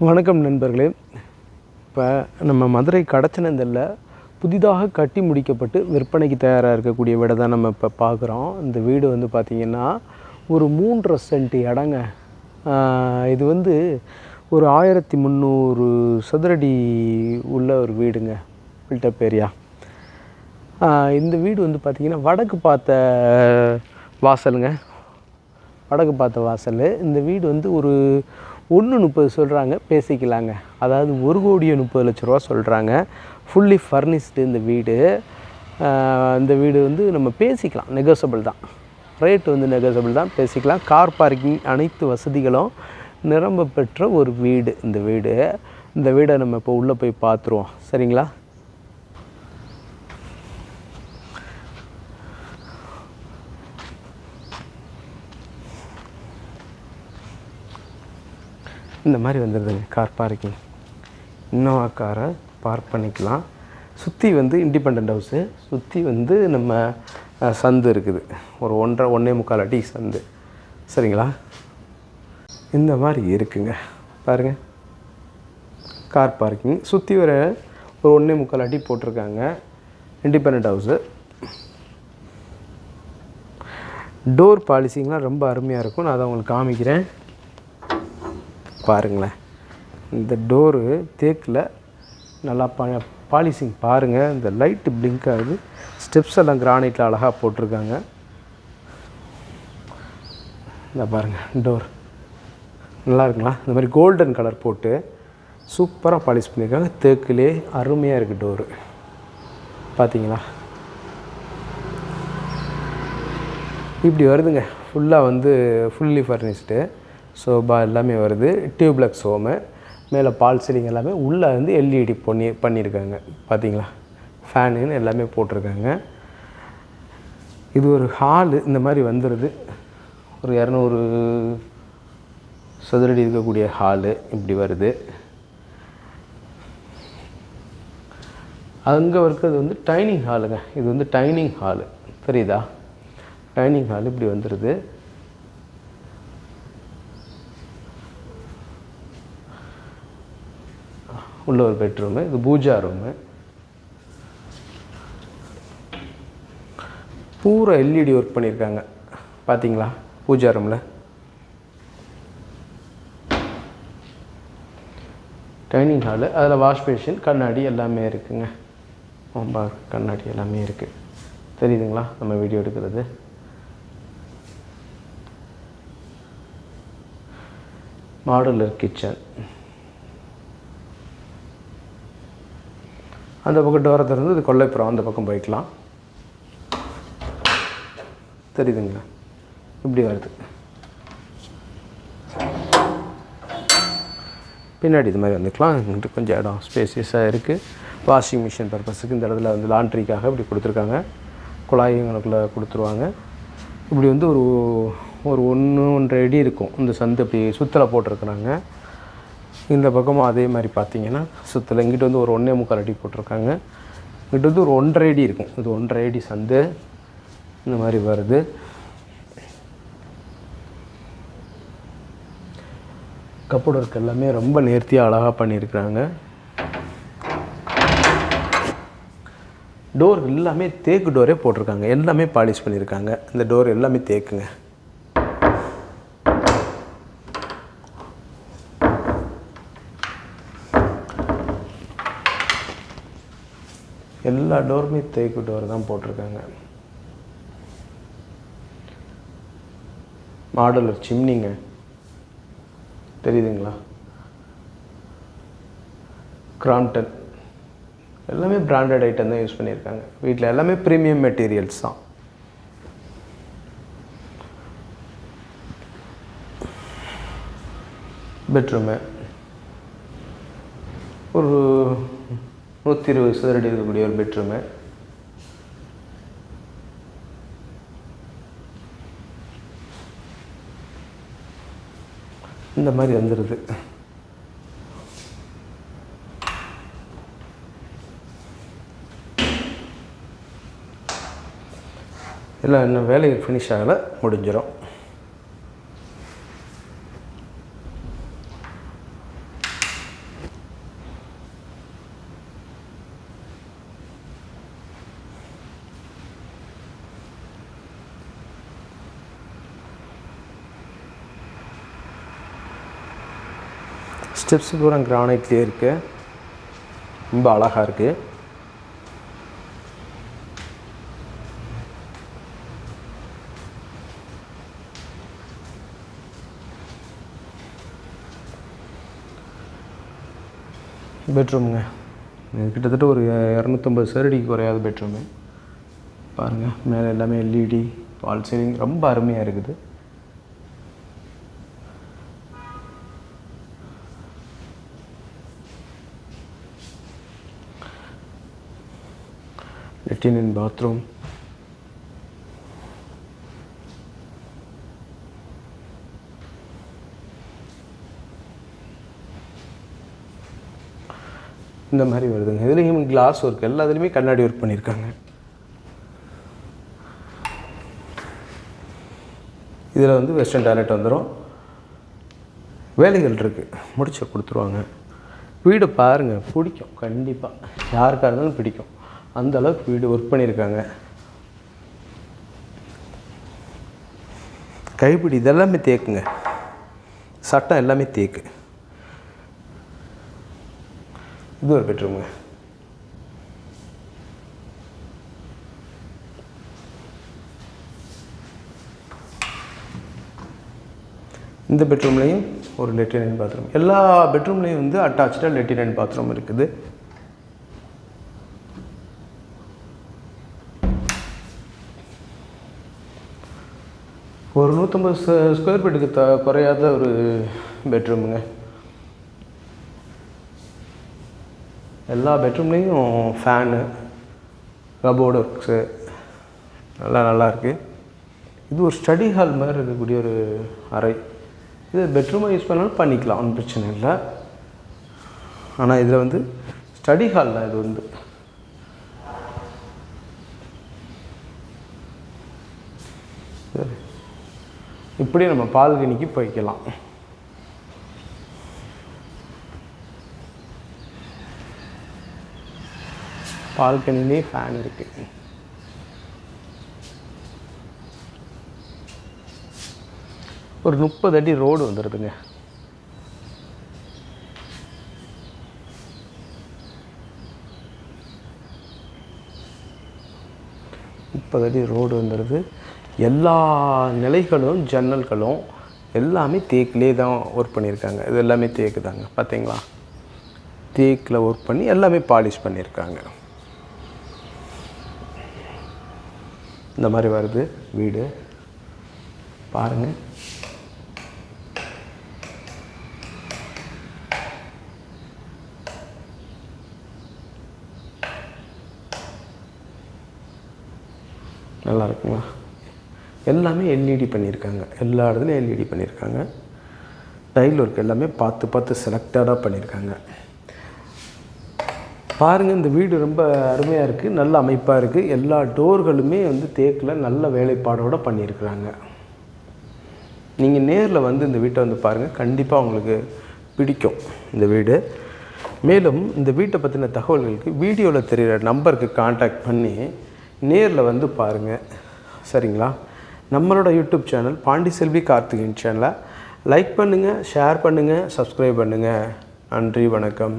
வணக்கம் நண்பர்களே. இப்போ நம்ம மதுரை கடச்சனந்தல்ல புதிதாக கட்டி முடிக்கப்பட்டு விற்பனைக்கு தயாராக இருக்கக்கூடிய வீடை தான் நம்ம இப்போ பார்க்குறோம். இந்த வீடு வந்து பார்த்திங்கன்னா ஒரு 3.5 சென்ட் இடங்க. இது வந்து ஒரு 1300 சதுரடி உள்ள ஒரு வீடுங்க, பில்டப் ஏரியா. இந்த வீடு வந்து பார்த்திங்கன்னா வடக்கு பார்த்த வாசலுங்க, வடக்கு பார்த்த வாசல். இந்த வீடு வந்து ஒரு 1.30 சொல்கிறாங்க, பேசிக்கலாங்க. அதாவது 1,30,00,000 சொல்கிறாங்க. ஃபுல்லி ஃபர்னிஷ்டு இந்த வீடு. இந்த வீடு வந்து நம்ம பேசிக்கலாம், நெகோசபிள் தான். ரேட் வந்து நெகோசபிள் தான், பேசிக்கலாம். கார் பார்க்கிங் அனைத்து வசதிகளும் நிரம்ப பெற்ற ஒரு வீடு இந்த வீடு. இந்த வீடை நம்ம இப்போ உள்ளே போய் பார்த்துருவோம், சரிங்களா? இந்த மாதிரி வந்துடுதுங்க கார் பார்க்கிங். இன்னோவா காரை பார்க் பண்ணிக்கலாம். சுற்றி வந்து இண்டிபெண்ட் ஹவுஸு, சுற்றி வந்து நம்ம சந்து இருக்குது, ஒரு 1.25 அடி சந்து, சரிங்களா? இந்த மாதிரி இருக்குங்க பாருங்கள், கார் பார்க்கிங். சுற்றி ஒரு 1.25 அடி போட்டிருக்காங்க. Independent house. டோர் பாலிசிங்லாம் ரொம்ப அருமையாக இருக்கும். நான் அதை உங்களுக்கு காமிக்கிறேன் பாருங்களேன். இந்த டோரு தேக்கில் நல்லா பாலிசிங் பாருங்கள். இந்த லைட்டு பிளிங்க் ஆகுது. ஸ்டெப்ஸ் எல்லாம் கிரானைட்டில் அழகாக போட்டிருக்காங்க. இந்த பாருங்கள் டோர் நல்லா இருக்குங்களா? இந்த மாதிரி கோல்டன் கலர் போட்டு சூப்பராக பாலிஷ் பண்ணியிருக்காங்க. தேக்கிலே அருமையாக இருக்குது டோரு, பார்த்தீங்களா? இப்படி வருதுங்க. ஃபுல்லாக வந்து ஃபுல்லி ஃபர்னிஷ்டு. சோபா எல்லாமே வருது. Duplex home. மேலே பால் சீலிங் எல்லாமே. உள்ளே வந்து எல்இடி பண்ணியிருக்காங்க, பார்த்தீங்களா? ஃபேனுன்னு எல்லாமே போட்டிருக்காங்க. இது ஒரு ஹாலு. இந்த மாதிரி வந்துடுது. ஒரு 200 சதுரடி இருக்கக்கூடிய ஹாலு இப்படி வருது. அங்கே இருக்கிறது வந்து டைனிங் ஹாலுங்க. இது வந்து டைனிங் ஹாலு, தெரியுதா? டைனிங் ஹால் இப்படி வந்துடுது. உள்ள ஒரு பெட்ரூமு. இது பூஜா ரூமு. பூரா எல்இடி ஒர்க் பண்ணியிருக்காங்க, பார்த்தீங்களா? பூஜா ரூமில் டைனிங் ஹாலு. அதில் வாஷ் பேஷன், கண்ணாடி எல்லாமே இருக்குங்க. கண்ணாடி எல்லாமே இருக்குது, தெரியுதுங்களா? நம்ம வீடியோ எடுக்கிறது. Modular kitchen. அந்த பக்கம் டோரை திறந்து இது கொல்லைப்புறம், அந்த பக்கம் போய்க்கலாம், தெரியுதுங்களா? இப்படி வருது. பின்னாடி இது மாதிரி வந்துக்கலாம். இங்கிட்டு கொஞ்சம் இடம் ஸ்பேசியஸாக இருக்குது. வாஷிங் மிஷின் பர்பஸுக்கு இந்த இடத்துல வந்து லாண்ட்ரிக்காக இப்படி கொடுத்துருக்காங்க. குழாய்களுக்குள்ளே கொடுத்துருவாங்க. இப்படி வந்து ஒரு 1.5 அடி இருக்கும் இந்த சந்து. இப்படி சுத்தலை போட்டிருக்குறாங்க. இந்த பக்கமும் அதே மாதிரி பார்த்தீங்கன்னா சுத்தலை. இங்கிட்ட வந்து ஒரு 1.25 அடி போட்டிருக்காங்க. இங்கிட்ட வந்து ஒரு 1.5 அடி இருக்கும். இது 1.5 அடி சந்து இந்த மாதிரி வருது. கப்போர்டு ஒர்க் எல்லாமே ரொம்ப நேர்த்தியாக அழகாக பண்ணியிருக்கிறாங்க. டோர் எல்லாமே தேக்கு டோரே போட்டிருக்காங்க. எல்லாமே பாலிஷ் பண்ணியிருக்காங்க. இந்த டோர் எல்லாமே தேக்குங்க. எல்லா டோருமே தேக்கு டோர் தான் போட்டிருக்காங்க. மாடுலர் சிம்னிங்க, தெரியுதுங்களா? கிராம்ப்டன் எல்லாமே பிராண்டட் ஐட்டம் தான் யூஸ் பண்ணியிருக்காங்க. வீட்டில் எல்லாமே ப்ரீமியம் மெட்டீரியல்ஸ் தான். பெட்ரூமு ஒரு 120 சதுரடி இருக்கக்கூடிய ஒரு பெட்ரூமு. இந்த மாதிரி வந்துடுது. எல்லாம் இன்னும் வேலை ஃபினிஷ் ஆகலை, முடிஞ்சிடும். ஸ்டெப்ஸ் பூரா கிரானைட்லேயே இருக்குது, ரொம்ப அழகாக இருக்குது. பெட்ரூமுங்க, இது கிட்டத்தட்ட ஒரு 250 சதுரடிக்கு குறையாத பெட்ரூமு. பாருங்கள், மேலே எல்லாமே எல்இடி, வால் சீலிங் ரொம்ப அருமையாக இருக்குது. லெட்டின் அண்ட் பாத்ரூம். இந்த மாதிரி வருதுங்க. இதுலேயும் கிளாஸ் ஒர்க், எல்லாத்துலேயுமே கண்ணாடி ஒர்க் பண்ணியிருக்காங்க. இதில் வந்து வெஸ்டர்ன் டாய்லெட் வந்துடும். வேலைகள் இருக்குது, முடிச்சு கொடுத்துருவாங்க. வீடு பாருங்கள், பிடிக்கும், கண்டிப்பாக யாருக்காக இருந்தாலும் பிடிக்கும். அந்த அளவுக்கு வீடு ஒர்க் பண்ணியிருக்காங்க. கைப்பிடி இதெல்லாமே தேக்குங்க, சட்டம் எல்லாமே தேக்கு. இது ஒரு பெட்ரூமுங்க. இந்த பெட்ரூம்லேயும் ஒரு லெட்டின் அண்ட் பாத்ரூம். எல்லா பெட்ரூம்லேயும் வந்து அட்டாச்சாக லெட்டின் அண்ட் பாத்ரூம் இருக்குது. ஒரு 150 ஸ்கொயர் ஃபீட்டுக்கு குறையாத ஒரு பெட்ரூமுங்க. எல்லா பெட்ரூம்லேயும் ஃபேனு, கபோர்டு ஒர்க்ஸு நல்லா இருக்குது. இது ஒரு ஸ்டடி ஹால் மாதிரி இருக்கக்கூடிய ஒரு அறை. இது பெட்ரூமை யூஸ் பண்ணாலும் பண்ணிக்கலாம், ஒன்றும் பிரச்சனை இல்லை. ஆனால் இதில் வந்து ஸ்டடி ஹால் தான். இது வந்து சரி, இப்படி நம்ம பால்கனிக்கு போய்க்கலாம். பால்கனிலே ஃபேன் இருக்குது. ஒரு 30 அடி ரோடு வந்துடுதுங்க. ரோடு வந்துடுது. எல்லா நிலைகளும் ஜன்னல்களும் எல்லாமே தேக்கிலே தான் ஒர்க் பண்ணியிருக்காங்க. இது எல்லாமே தேக்கு தாங்க, பார்த்தீங்களா? தேக்கில் ஒர்க் பண்ணி எல்லாமே பாலிஷ் பண்ணியிருக்காங்க. இந்த மாதிரி வருது வீடு, பாருங்கள். நல்லா இருக்குங்களா? எல்லாமே எல்இடி பண்ணியிருக்காங்க, எல்லா இடத்துலையும் எல்இடி பண்ணியிருக்காங்க. டைல் ஒர்க் எல்லாமே பார்த்து செலக்டடாக பண்ணியிருக்காங்க. பாருங்கள், இந்த வீடு ரொம்ப அருமையாக இருக்குது, நல்ல அமைப்பாக இருக்குது. எல்லா டோர்களுமே வந்து தேக்கில் நல்ல வேலைப்பாடோடு பண்ணியிருக்கிறாங்க. நீங்கள் நேரில் வந்து இந்த வீட்டை வந்து பாருங்கள், கண்டிப்பாக உங்களுக்கு பிடிக்கும் இந்த வீடு. மேலும் இந்த வீட்டை பற்றின தகவல்களுக்கு வீடியோவில் தெரிகிற நம்பருக்கு காண்டாக்ட் பண்ணி நேரில் வந்து பாருங்கள், சரிங்களா? நம்மளோட யூடியூப் சேனல் பாண்டிசெல்வி கார்த்திகேயன் சேனலை லைக் பண்ணுங்கள், ஷேர் பண்ணுங்கள், சப்ஸ்கிரைப் பண்ணுங்கள். நன்றி, வணக்கம்.